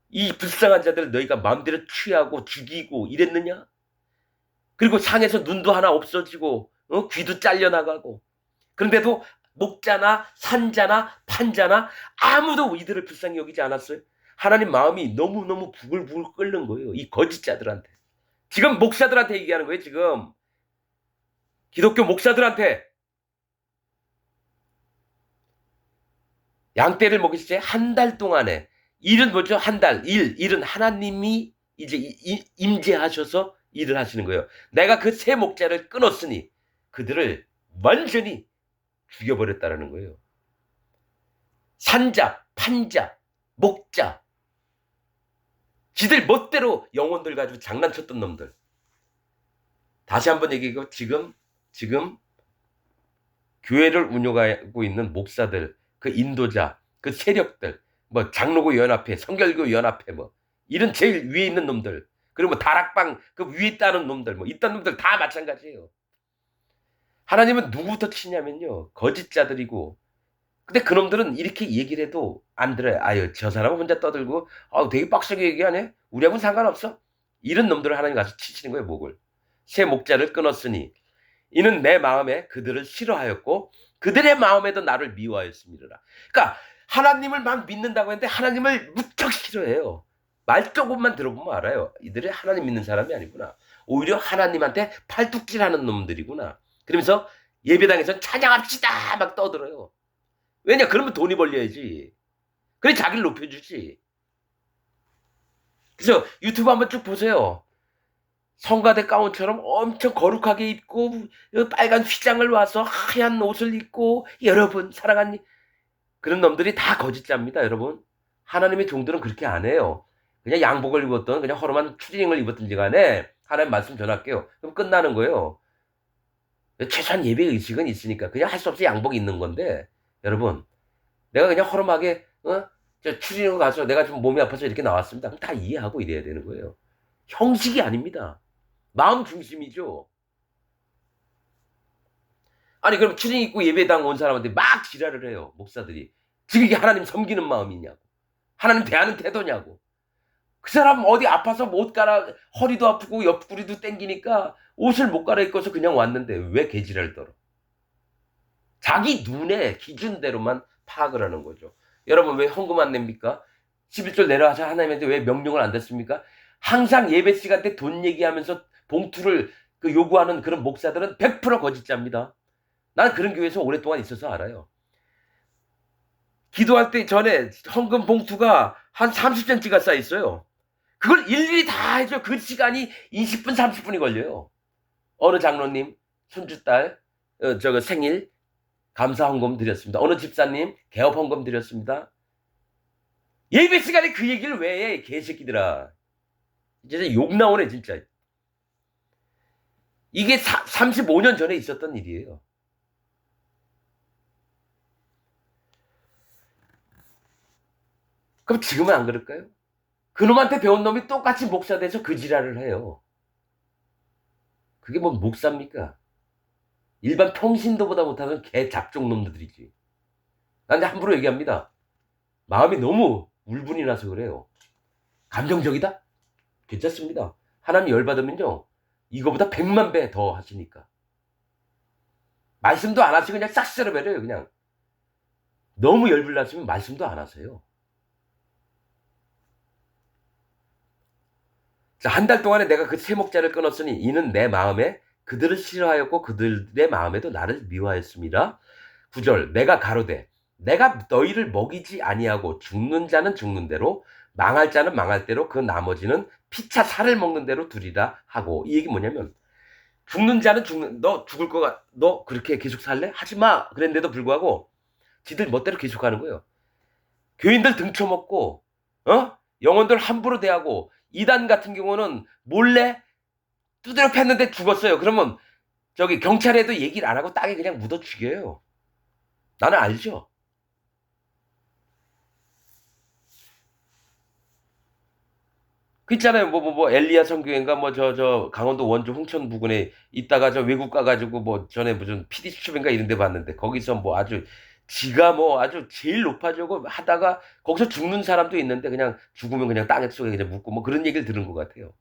이 불쌍한 자들 너희가 마음대로 취하고 죽이고 이랬느냐? 그리고 상에서 눈도 하나 없어지고 귀도 잘려나가고 그런데도 목자나 산자나 판자나 아무도 이들을 불쌍히 여기지 않았어요. 하나님 마음이 너무너무 부글부글 끓는 거예요. 이 거짓자들한테. 지금 목사들한테 얘기하는 거예요. 지금 기독교 목사들한테 양떼를 먹이실 때 한 달 동안에 일은 뭐죠? 한 달. 일은 하나님이 이제 임재하셔서 일을 하시는 거예요. 내가 그 세 목자를 끊었으니 그들을 완전히 죽여버렸다라는 거예요. 산자, 판자, 목자. 지들 멋대로 영혼들 가지고 장난쳤던 놈들. 다시 한번 얘기하고 지금 교회를 운영하고 있는 목사들, 그 인도자, 그 세력들, 뭐 장로교 연합회, 성결교 연합회 뭐 이런 제일 위에 있는 놈들, 그리고 뭐 다락방 그 위에 있다는 놈들, 뭐 있던 놈들 다 마찬가지예요. 하나님은 누구부터 치냐면요, 거짓자들이고. 근데 그놈들은 이렇게 얘기를 해도 안 들어요. 아유, 저 사람은 혼자 떠들고, 되게 빡세게 얘기하네. 우리하고는 상관없어. 이런 놈들을 하나님 가서 치시는 거예요, 목을. 새 목자를 끊었으니 이는 내 마음에 그들을 싫어하였고 그들의 마음에도 나를 미워하였습니다. 그러니까 하나님을 막 믿는다고 했는데 하나님을 무척 싫어해요. 말 조금만 들어보면 알아요. 이들이 하나님 믿는 사람이 아니구나. 오히려 하나님한테 팔뚝질하는 놈들이구나. 그러면서 예배당에서 찬양합시다 막 떠들어요. 왜냐? 그러면 돈이 벌려야지. 그래 자기를 높여주지. 그래서 유튜브 한번 쭉 보세요. 성가대 가운처럼 엄청 거룩하게 입고 빨간 휘장을 와서 하얀 옷을 입고 여러분 사랑하니 그런 놈들이 다 거짓자입니다. 여러분. 하나님의 종들은 그렇게 안 해요. 그냥 양복을 입었던 그냥 허름한 추리닝을 입었든지 간에 하나님 말씀 전할게요. 그럼 끝나는 거예요. 최소한 예배 의식은 있으니까 그냥 할 수 없이 양복이 있는 건데 여러분 내가 그냥 허름하게 저 추리닝을 가서 내가 좀 몸이 아파서 이렇게 나왔습니다. 그럼 다 이해하고 이래야 되는 거예요. 형식이 아닙니다. 마음 중심이죠. 아니 그럼 추리닝 입고 예배당 온 사람한테 막 지랄을 해요. 목사들이. 지금 이게 하나님 섬기는 마음이냐고. 하나님 대하는 태도냐고. 그 사람 어디 아파서 못 갈아 허리도 아프고 옆구리도 땡기니까 옷을 못 갈아입고서 그냥 왔는데 왜 개지랄 떨어. 자기 눈에 기준대로만 파악을 하는 거죠. 여러분 왜 헌금 안 냅니까? 11절 내려와서 하나님한테 왜 명령을 안 듣습니까? 항상 예배 시간 때 돈 얘기하면서 봉투를 요구하는 그런 목사들은 100% 거짓자입니다. 난 그런 교회에서 오랫동안 있어서 알아요. 기도할 때 전에 헌금 봉투가 한 30cm가 쌓여 있어요. 그걸 일일이 다 해줘. 그 시간이 20분, 30분이 걸려요. 어느 장로님 손주딸 생일 감사 헌금 드렸습니다. 어느 집사님 개업 헌금 드렸습니다. 예배 시간에 그 얘기를 왜 해? 개새끼들아. 진짜 욕 나오네 진짜. 이게 35년 전에 있었던 일이에요. 그럼 지금은 안 그럴까요? 그놈한테 배운 놈이 똑같이 목사 돼서 그 지랄을 해요. 그게 뭐 목사입니까? 일반 평신도보다 못하는 개 잡종 놈들이지. 난 함부로 얘기합니다. 마음이 너무 울분이 나서 그래요. 감정적이다? 괜찮습니다. 하나님 열받으면요. 이거보다 100만 배 더 하시니까. 말씀도 안 하시고 그냥 싹 쓸어버려요. 그냥. 너무 열불나시면 말씀도 안 하세요. 자, 한 달 동안에 내가 그 세 목자를 끊었으니 이는 내 마음에 그들을 싫어하였고 그들의 마음에도 나를 미워하였습니다. 9절 내가 가로되 내가 너희를 먹이지 아니하고 죽는 자는 죽는 대로 망할 자는 망할 대로 그 나머지는 피차 살을 먹는 대로 두리라 하고. 이 얘기 뭐냐면 죽는 자는 죽는, 너 죽을 거가 너 그렇게 계속 살래? 하지마 그랬는데도 불구하고 지들 멋대로 계속 하는 거예요. 교인들 등쳐먹고 영혼들 함부로 대하고 이단 같은 경우는 몰래 두드려 팼는데 죽었어요. 그러면 저기 경찰에도 얘기를 안 하고 땅에 그냥 묻어 죽여요. 나는 알죠. 그 있잖아요. 엘리야 성교회인가 저 강원도 원주 홍천 부근에 있다가 저 외국 가가지고 전에 무슨 PD 수첩인가 이런 데 봤는데 거기서 아주 지가 아주 제일 높아지고 하다가 거기서 죽는 사람도 있는데 그냥 죽으면 그냥 땅에 속에 그냥 묻고 그런 얘기를 들은 것 같아요.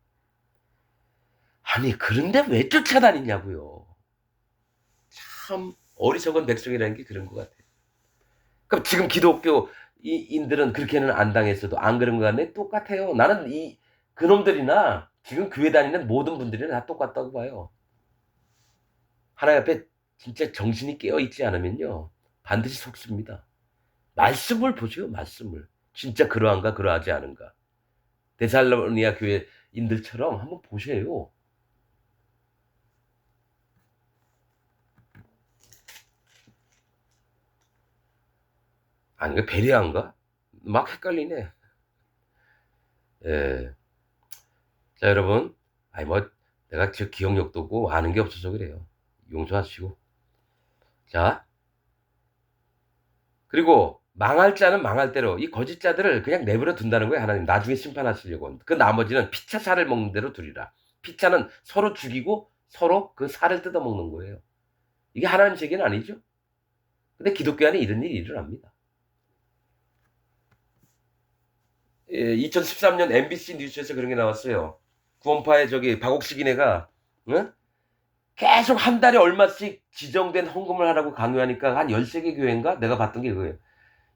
아니 그런데 왜 쫓아다니냐고요. 참 어리석은 백성이라는 게 그런 것 같아요. 그럼 지금 기독교인들은 그렇게는 안 당했어도 안 그런 거 같네? 똑같아요. 나는 그놈들이나 지금 교회 다니는 모든 분들이 다 똑같다고 봐요. 하나님 앞에 진짜 정신이 깨어있지 않으면요. 반드시 속습니다. 말씀을 보세요. 말씀을. 진짜 그러한가 그러하지 않은가. 데살로니가 교회인들처럼 한번 보세요. 아닌가? 배려한가? 막 헷갈리네. 예. 자, 여러분. 아니, 내가 저 기억력도 없고 아는 게 없어서 그래요. 용서하시고. 자. 그리고 망할 자는 망할 대로 이 거짓 자들을 그냥 내버려 둔다는 거예요. 하나님. 나중에 심판하시려고. 그 나머지는 피차 살을 먹는 대로 두리라. 피차는 서로 죽이고 서로 그 살을 뜯어먹는 거예요. 이게 하나님 세계는 아니죠. 근데 기독교 안에 이런 일이 일어납니다. 2013년 MBC 뉴스에서 그런 게 나왔어요. 구원파의 저기 박옥식이네가 응? 계속 한 달에 얼마씩 지정된 헌금을 하라고 강요하니까 한 13개 교회인가? 내가 봤던 게 그거예요.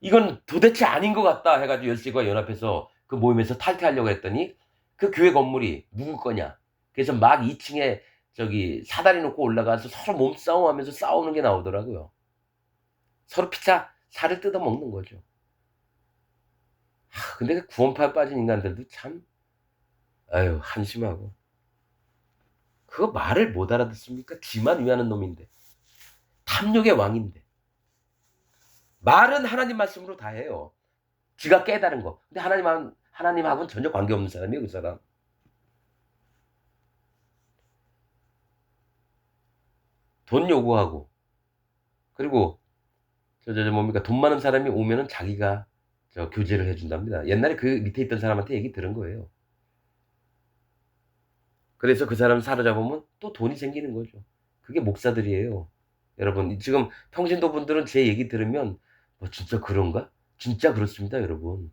이건 도대체 아닌 것 같다 해가지고 13개가 연합해서 그 모임에서 탈퇴하려고 했더니 그 교회 건물이 누구 거냐. 그래서 막 2층에 저기 사다리 놓고 올라가서 서로 몸싸움하면서 싸우는 게 나오더라고요. 서로 피차 살을 뜯어먹는 거죠. 근데 그 구원파에 빠진 인간들도 참 아유 한심하고 그거 말을 못 알아듣습니까? 지만 위하는 놈인데 탐욕의 왕인데 말은 하나님 말씀으로 다 해요. 지가 깨달은 거. 근데 하나님하고는 전혀 관계없는 사람이에요, 그 사람. 돈 요구하고 그리고 뭡니까 돈 많은 사람이 오면은 자기가 저 교제를 해준답니다. 옛날에 그 밑에 있던 사람한테 얘기 들은 거예요. 그래서 그 사람 사로잡으면 또 돈이 생기는 거죠. 그게 목사들이에요. 여러분 지금 평신도 분들은 제 얘기 들으면 진짜 그런가? 진짜 그렇습니다, 여러분.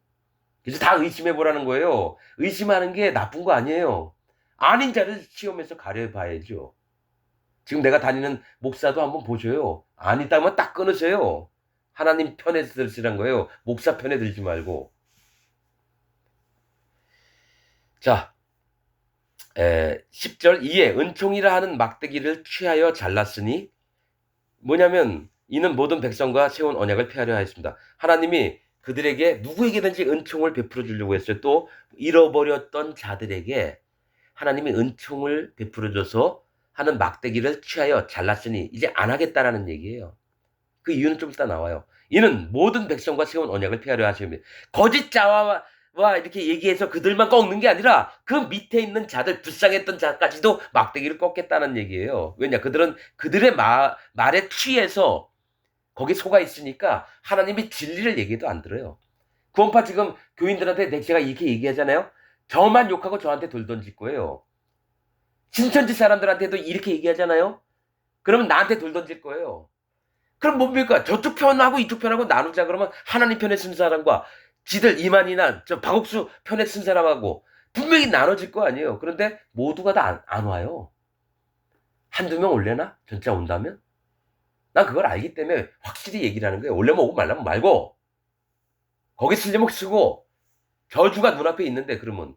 그래서 다 의심해 보라는 거예요. 의심하는 게 나쁜 거 아니에요. 아닌 자를 시험해서 가려봐야죠. 지금 내가 다니는 목사도 한번 보셔요. 아니다면 딱 끊으세요. 하나님 편에 들으시란 거예요. 목사 편에 들지 말고. 자, 10절 이에 은총이라 하는 막대기를 취하여 잘랐으니 뭐냐면 이는 모든 백성과 세운 언약을 폐하려 하였습니다. 하나님이 그들에게 누구에게든지 은총을 베풀어 주려고 했어요. 또 잃어버렸던 자들에게 하나님이 은총을 베풀어 줘서 하는 막대기를 취하여 잘랐으니 이제 안 하겠다라는 얘기예요. 그 이유는 좀 이따 나와요. 이는 모든 백성과 세운 언약을 폐하려 하십니다. 거짓 자와 이렇게 얘기해서 그들만 꺾는 게 아니라 그 밑에 있는 자들, 불쌍했던 자까지도 막대기를 꺾겠다는 얘기예요. 왜냐? 그들은 그들의 말에 취해서 거기 속아 있으니까 하나님이 진리를 얘기해도 안 들어요. 구원파 지금 교인들한테 제가 이렇게 얘기하잖아요. 저만 욕하고 저한테 돌 던질 거예요. 신천지 사람들한테도 이렇게 얘기하잖아요. 그러면 나한테 돌 던질 거예요. 그럼 뭡니까? 저쪽 편하고 이쪽 편하고 나누자 그러면 하나님 편에 쓴 사람과 지들 이만희나 저 박옥수 편에 쓴 사람하고 분명히 나눠질 거 아니에요. 그런데 모두가 다 안 와요. 한두 명 올래나? 진짜 온다면? 난 그걸 알기 때문에 확실히 얘기를 하는 거예요. 올려면 오고 말라면 말고 거기 쓰려면 쓰고 저주가 눈앞에 있는데 그러면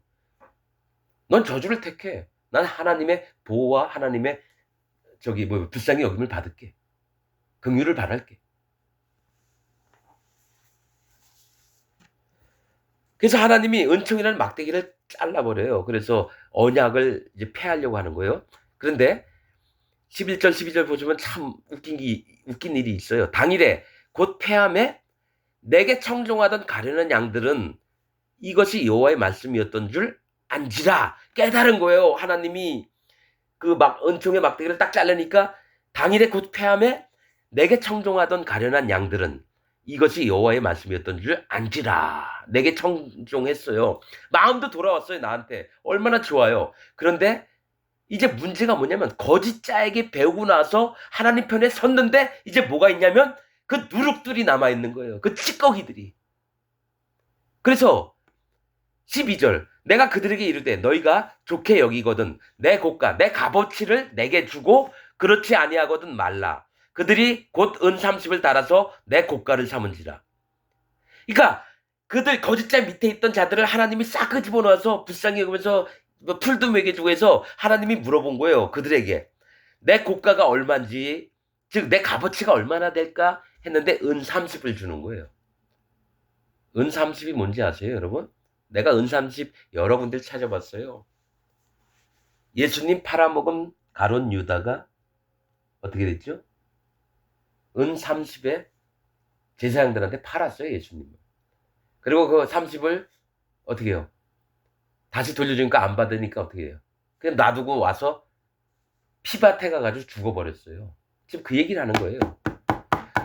넌 저주를 택해. 난 하나님의 보호와 하나님의 불쌍히 여김을 받을게. 긍휼을 바랄게. 그래서 하나님이 은총이라는 막대기를 잘라버려요. 그래서 언약을 이제 폐하려고 하는 거예요. 그런데 11절, 12절 보시면 참 웃긴 일이 있어요. 당일에 곧 폐함에 내게 청종하던 가련한 양들은 이것이 여호와의 말씀이었던 줄 안지라 깨달은 거예요. 하나님이 그 막 은총의 막대기를 딱 자르니까 당일에 곧 폐함에 내게 청종하던 가련한 양들은 이것이 여호와의 말씀이었던 줄 안지라. 내게 청종했어요. 마음도 돌아왔어요, 나한테. 얼마나 좋아요. 그런데 이제 문제가 뭐냐면 거짓 자에게 배우고 나서 하나님 편에 섰는데 이제 뭐가 있냐면 그 누룩들이 남아 있는 거예요. 그 찌꺼기들이. 그래서 12절 내가 그들에게 이르되 너희가 좋게 여기거든 내 고가 내 값어치를 내게 주고 그렇지 아니하거든 말라. 그들이 곧 은 30을 달아서 내 고가를 삼은지라. 그러니까 그들 거짓자 밑에 있던 자들을 하나님이 싹 끄집어 놓아서 불쌍히 여기면서 뭐 풀도 먹여주고 해서 하나님이 물어본 거예요. 그들에게 내 고가가 얼마인지, 즉 내 값어치가 얼마나 될까 했는데 은 30을 주는 거예요. 은 30이 뭔지 아세요, 여러분? 내가 은 30 여러 군데 찾아봤어요. 예수님 팔아먹은 가룟 유다가 어떻게 됐죠? 은 30에 제사장들한테 팔았어요, 예수님을. 그리고 그 30을 어떻게 해요? 다시 돌려주니까 안 받으니까 어떻게 해요? 그냥 놔두고 와서 피밭에 가가지고 죽어버렸어요. 지금 그 얘기를 하는 거예요.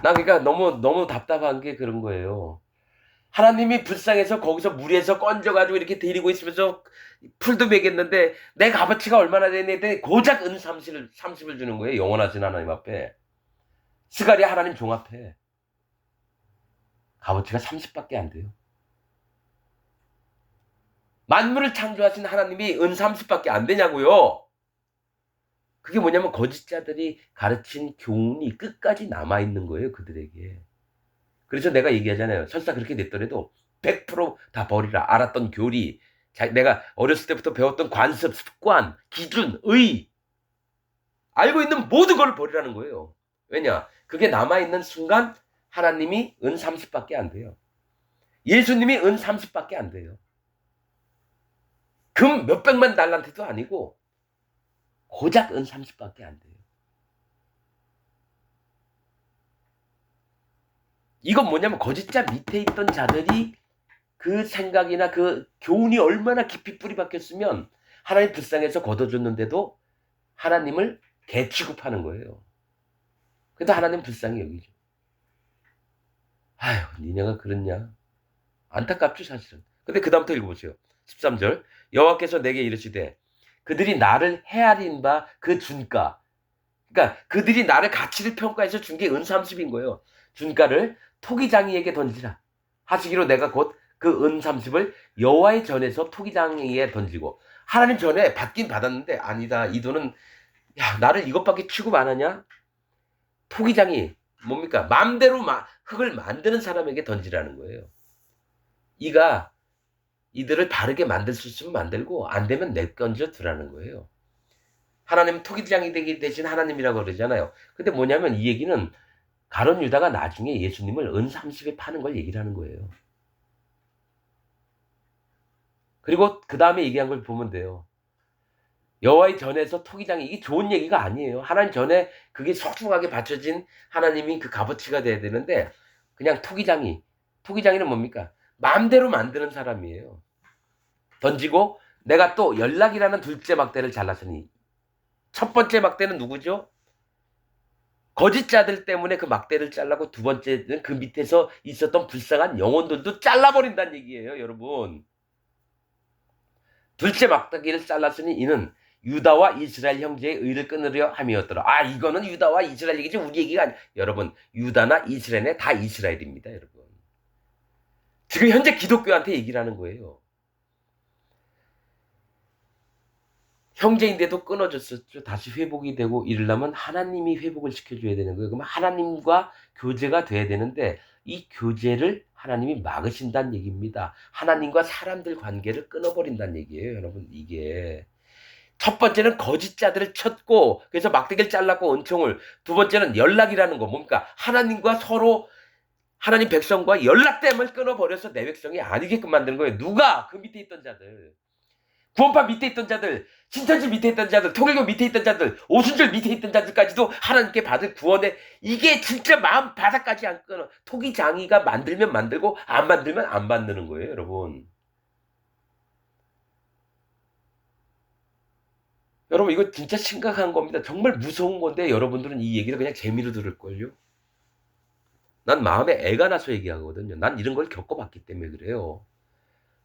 나 그러니까 너무 답답한 게 그런 거예요. 하나님이 불쌍해서 거기서 물에서 건져가지고 이렇게 데리고 있으면서 풀도 먹였는데 내 값어치가 얼마나 되는데 고작 은 30을 주는 거예요. 영원하신 하나님 앞에. 스가랴 하나님 종 앞에. 값어치가 30밖에 안 돼요. 만물을 창조하신 하나님이 은 30밖에 안 되냐고요. 그게 뭐냐면 거짓자들이 가르친 교훈이 끝까지 남아있는 거예요. 그들에게. 그래서 내가 얘기하잖아요. 설사 그렇게 됐더라도 100%다 버리라. 알았던 교리, 내가 어렸을 때부터 배웠던 관습, 습관, 기준, 의, 알고 있는 모든 걸 버리라는 거예요. 왜냐? 그게 남아있는 순간 하나님이 은 30밖에 안 돼요. 예수님이 은 30밖에 안 돼요. 금 몇백만 달란트도 아니고 고작 은 30밖에 안 돼요. 이건 뭐냐면 거짓자 밑에 있던 자들이 그 생각이나 그 교훈이 얼마나 깊이 뿌리 박혔으면 하나님 불쌍해서 걷어줬는데도 하나님을 개 취급하는 거예요. 그래도 하나님 불쌍히 여기죠. 아휴, 니네가 그렇냐? 안타깝죠, 사실은. 근데 그 다음부터 읽어보세요. 13절. 여호와께서 내게 이르시되 그들이 나를 헤아린 바 그 준가. 그러니까 그들이 나를 가치를 평가해서 준 게 은 30인 거예요. 준가를 토기장이에게 던지라. 하시기로 내가 곧 그 은 30을 여호와의 전에서 토기장이에 던지고 하나님 전에 받긴 받았는데 아니다. 이 돈은 야 나를 이것밖에 취급 안 하냐? 토기장이 뭡니까? 마음대로 흙을 만드는 사람에게 던지라는 거예요. 이가 이들을 바르게 만들 수 있으면 만들고 안 되면 내던져 두라는 거예요. 하나님은 토기장이 되기 대신 하나님이라고 그러잖아요. 근데 뭐냐면 이 얘기는 가룟 유다가 나중에 예수님을 은 30에 파는 걸 얘기를 하는 거예요. 그리고 그 다음에 얘기한 걸 보면 돼요. 여호와의 전에서 토기장이 이게 좋은 얘기가 아니에요. 하나님 전에 그게 소중하게 바쳐진 하나님이 그 값어치가 돼야 되는데 그냥 토기장이는 뭡니까? 마음대로 만드는 사람이에요. 던지고 내가 또 연락이라는 둘째 막대를 잘랐으니 첫 번째 막대는 누구죠? 거짓자들 때문에 그 막대를 잘라고 두 번째는 그 밑에서 있었던 불쌍한 영혼들도 잘라버린다는 얘기예요, 여러분. 둘째 막대기를 잘랐으니 이는 유다와 이스라엘 형제의 의를 끊으려 함이었더라. 아, 이거는 유다와 이스라엘 얘기지 우리 얘기가 아니에요. 여러분, 유다나 이스라엘은 다 이스라엘입니다, 여러분. 지금 현재 기독교한테 얘기를 하는 거예요. 형제인데도 끊어졌었죠. 다시 회복이 되고 이러려면 하나님이 회복을 시켜줘야 되는 거예요. 그럼 하나님과 교제가 돼야 되는데 이 교제를 하나님이 막으신다는 얘기입니다. 하나님과 사람들 관계를 끊어버린다는 얘기예요. 여러분 이게. 첫 번째는 거짓자들을 쳤고 그래서 막대기를 잘랐고 은총을. 두 번째는 연락이라는 거 뭡니까? 하나님과 서로 하나님 백성과 연락됨을 끊어버려서 내 백성이 아니게끔 만드는 거예요. 누가? 그 밑에 있던 자들. 구원파 밑에 있던 자들, 신천지 밑에 있던 자들, 통일교 밑에 있던 자들, 오순절 밑에 있던 자들까지도 하나님께 받을 구원에 이게 진짜 마음 바닥까지 안 끊어. 토기장이가 만들면 만들고 안 만들면 안 만드는 거예요, 여러분. 여러분 이거 진짜 심각한 겁니다. 정말 무서운 건데 여러분들은 이 얘기를 그냥 재미로 들을걸요. 난 마음에 애가 나서 얘기하거든요. 난 이런 걸 겪어봤기 때문에 그래요.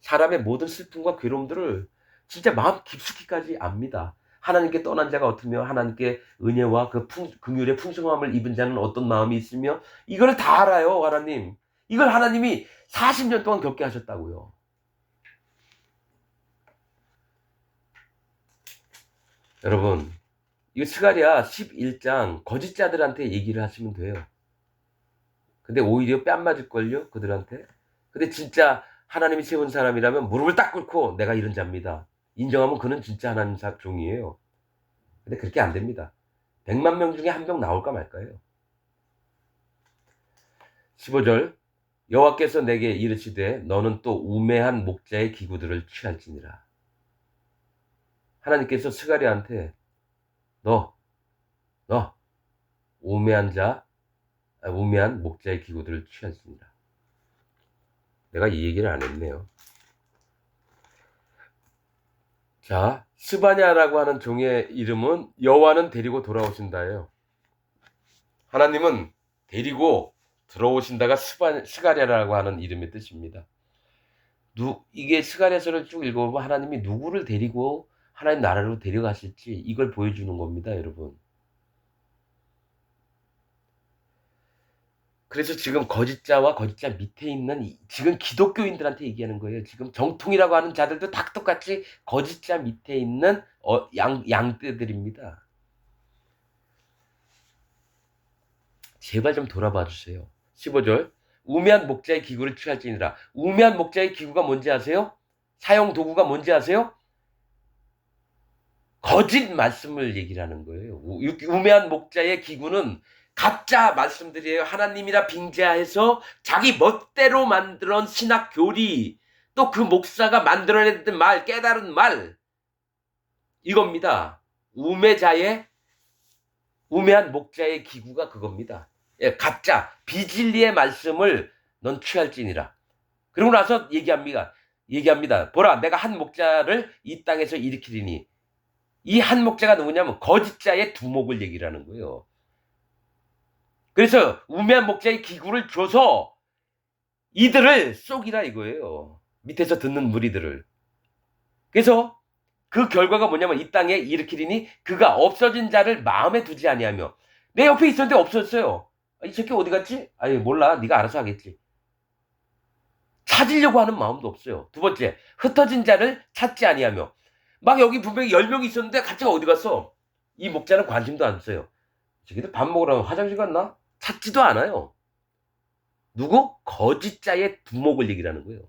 사람의 모든 슬픔과 괴로움들을 진짜 마음 깊숙이까지 압니다. 하나님께 떠난 자가 어떠며 하나님께 은혜와 그 긍휼의 풍성함을 입은 자는 어떤 마음이 있으며 이걸 다 알아요, 하나님. 이걸 하나님이 40년 동안 겪게 하셨다고요. 여러분, 이거 스가랴 11장 거짓자들한테 얘기를 하시면 돼요. 근데 오히려 뺨 맞을걸요, 그들한테. 근데 진짜 하나님이 세운 사람이라면 무릎을 딱 꿇고 내가 이런 자입니다. 인정하면 그는 진짜 하나님 종이에요. 근데 그렇게 안 됩니다. 100만 명 중에 한 명 나올까 말까요. 15절 여호와께서 내게 이르시되 너는 또 우매한 목자의 기구들을 취할지니라. 하나님께서 스가랴한테 너 우매한 목자의 기구들을 취할지니라. 내가 이 얘기를 안 했네요. 자, 스바냐라고 하는 종의 이름은 여호와는 데리고 돌아오신다예요. 하나님은 데리고 들어오신다가 스가랴라고 하는 이름의 뜻입니다. 이게 스가랴서를 쭉 읽어보면 하나님이 누구를 데리고 하나님 나라로 데려가실지 이걸 보여주는 겁니다, 여러분. 그래서 지금 거짓자와 거짓자 밑에 있는 지금 기독교인들한테 얘기하는 거예요. 지금 정통이라고 하는 자들도 다 똑같이 거짓자 밑에 있는 양떼들입니다. 제발 좀 돌아봐 주세요. 15절 우매한 목자의 기구를 취할지니라. 우매한 목자의 기구가 뭔지 아세요? 사용 도구가 뭔지 아세요? 거짓 말씀을 얘기를 하는 거예요. 우매한 목자의 기구는 가짜 말씀들이에요. 하나님이라 빙자해서 자기 멋대로 만들어낸 신학 교리, 또 그 목사가 만들어냈던 말, 깨달은 말, 이겁니다. 우매한 목자의 기구가 그겁니다. 예, 가짜 비진리의 말씀을 넌 취할지니라. 그러고 나서 얘기합니다. 보라, 내가 한 목자를 이 땅에서 일으키리니. 이 한 목자가 누구냐면 거짓자의 두목을 얘기를 하는 거예요. 그래서 우매한 목자의 기구를 줘서 이들을 쏘기라 이거예요. 밑에서 듣는 무리들을. 그래서 그 결과가 뭐냐면 이 땅에 일으키리니 그가 없어진 자를 마음에 두지 아니하며. 내 옆에 있었는데 없었어요. 이 새끼 어디 갔지? 아니 몰라, 네가 알아서 하겠지. 찾으려고 하는 마음도 없어요. 두 번째, 흩어진 자를 찾지 아니하며. 막 여기 분명히 10명이 있었는데 갑자기 어디 갔어? 이 목자는 관심도 안 써요. 저기들 밥 먹으러 화장실 갔나? 찾지도 않아요. 누구? 거짓자의 두목을 얘기하는 거예요.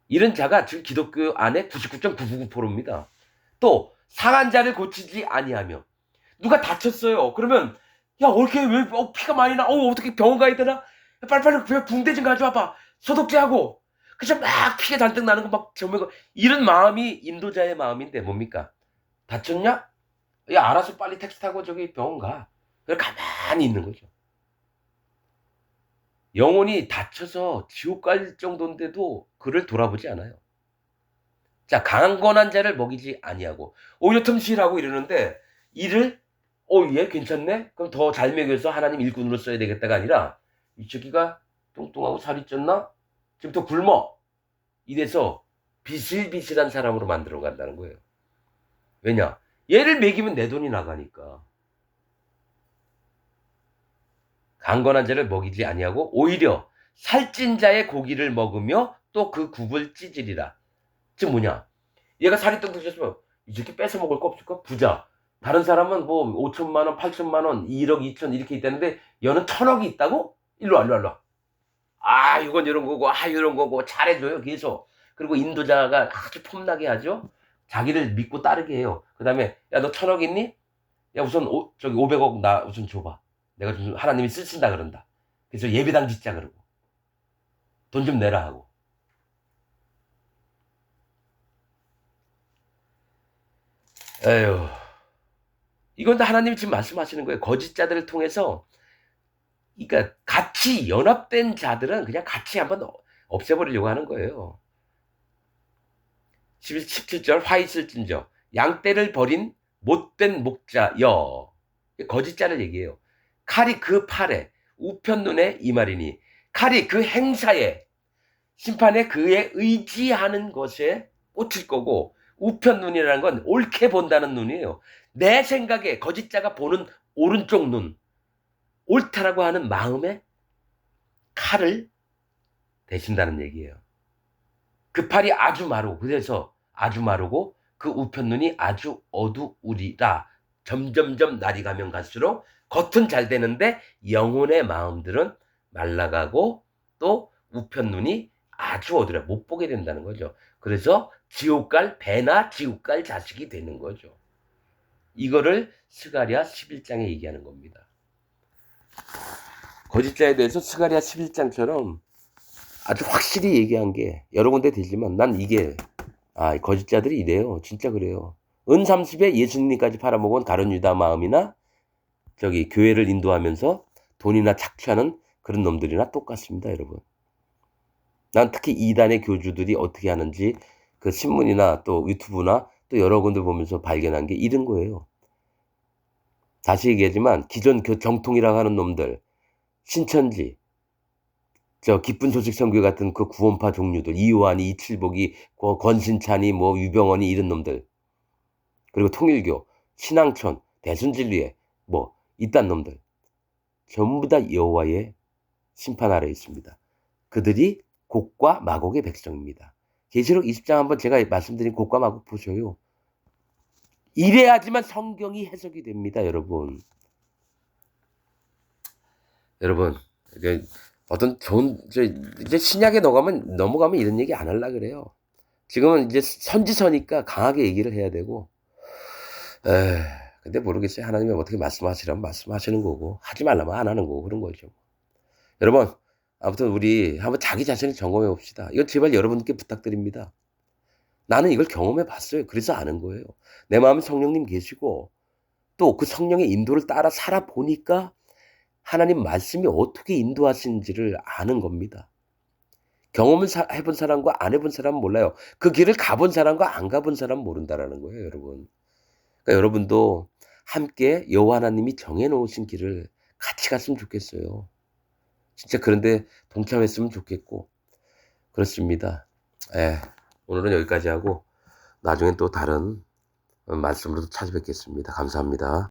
이런 자가 지금 기독교 안에 99.999%입니다. 또 상한 자를 고치지 아니하며. 누가 다쳤어요. 그러면 야 어떻게 왜 피가 많이 나? 어떻게 병원 가야 되나? 빨리 붕대 좀 가져와봐. 소독제하고. 그저 막 피가 잔뜩 나는 거 막 정말 이런 마음이 인도자의 마음인데 뭡니까? 다쳤냐? 야 알아서 빨리 택시 타고 저기 병원 가. 그걸 가만히 있는 거죠. 영혼이 다쳐서 지옥 갈 정도인데도 그를 돌아보지 않아요. 자, 강건한 자를 먹이지 아니하고 오히려 틈실하고 이러는데 이를 얘 괜찮네? 그럼 더 잘 먹여서 하나님 일꾼으로 써야 되겠다가 아니라 이 새끼가 뚱뚱하고 살이 쪘나? 지금 더 굶어. 이래서 비실비실한 사람으로 만들어 간다는 거예요. 왜냐? 얘를 먹이면 내 돈이 나가니까. 강건한 자를 먹이지 아니하고 오히려 살찐 자의 고기를 먹으며 또 그 굽을 찢으리라. 즉 뭐냐? 얘가 살이 뚱뚱 쪘으면 이 새끼 뺏어 먹을 거 없을까? 부자. 다른 사람은 뭐 5천만 원, 8천만 원, 1억, 2천 이렇게 있다는데 얘는 1,000억이 있다고? 일로 와. 이건 이런 거고, 이런 거고 잘해줘요 계속. 그리고 인도자가 아주 폼나게 하죠. 자기를 믿고 따르게 해요. 그 다음에 야 너 1,000억 있니? 야 우선 저기 500억 나 우선 줘봐. 내가 좀 하나님이 쓰신다 그런다. 그래서 예배당 짓자 그러고 돈 좀 내라 하고. 에휴, 이건 다 하나님이 지금 말씀하시는 거예요. 거짓자들을 통해서. 그러니까 같이 연합된 자들은 그냥 같이 한번 없애버리려고 하는 거예요. 17절 화 있을진저 양떼를 버린 못된 목자여. 거짓자를 얘기해요. 칼이 그 팔에 우편눈에 이 말이니 칼이 그 행사에 심판에 그의 의지하는 것에 꽂힐 거고 우편눈이라는 건 옳게 본다는 눈이에요. 내 생각에 거짓자가 보는 오른쪽 눈, 옳다라고 하는 마음에 칼을 대신다는 얘기예요. 그 팔이 아주 마르고 그래서 아주 마르고 그 우편눈이 아주 어두우리라. 점점점 날이 가면 갈수록 겉은 잘 되는데 영혼의 마음들은 말라가고 또 우편눈이 아주 어두라 못 보게 된다는 거죠. 그래서 지옥 갈 배나 지옥 갈 자식이 되는 거죠. 이거를 스가랴 11장에 얘기하는 겁니다. 거짓자에 대해서 스가랴 11장처럼 아주 확실히 얘기한 게 여러 군데 되지만 난 이게 거짓자들이 이래요. 진짜 그래요. 은 30에 예수님까지 팔아먹은 가룟 유다 마음이나 저기 교회를 인도하면서 돈이나 착취하는 그런 놈들이나 똑같습니다, 여러분. 난 특히 이단의 교주들이 어떻게 하는지 그 신문이나 또 유튜브나 또 여러 군데 보면서 발견한 게 이런 거예요. 다시 얘기하지만 기존 정통이라고 하는 놈들, 신천지, 저 기쁜 소식 선교 같은 그 구원파 종류들, 이요한이, 이칠복이, 권신찬이, 뭐 유병원이 이런 놈들, 그리고 통일교, 신앙촌, 대순진리회, 뭐 이딴 놈들 전부 다 여호와의 심판 아래에 있습니다. 그들이 곡과 마곡의 백성입니다. 계시록 20장 한번 제가 말씀드린 곡과 마곡 보셔요. 이래야지만 성경이 해석이 됩니다, 여러분. 여러분, 어떤 좋은 이제 신약에 넘어가면 이런 얘기 안 하려 그래요. 지금은 이제 선지서니까 강하게 얘기를 해야 되고, 근데 모르겠어요. 하나님이 어떻게 말씀하시라면 말씀하시는 거고, 하지 말라면 안 하는 거고 그런 거죠. 여러분, 아무튼 우리 한번 자기 자신을 점검해 봅시다. 이건 제발 여러분께 부탁드립니다. 나는 이걸 경험해 봤어요. 그래서 아는 거예요. 내 마음에 성령님 계시고 또 그 성령의 인도를 따라 살아보니까 하나님 말씀이 어떻게 인도하시는지를 아는 겁니다. 경험을 해본 사람과 안 해본 사람은 몰라요. 그 길을 가본 사람과 안 가본 사람은 모른다라는 거예요, 여러분. 그러니까 여러분도 함께 여호와 하나님이 정해놓으신 길을 같이 갔으면 좋겠어요. 진짜 그런데 동참했으면 좋겠고 그렇습니다. 오늘은 여기까지 하고 나중엔 또 다른 말씀으로 찾아뵙겠습니다. 감사합니다.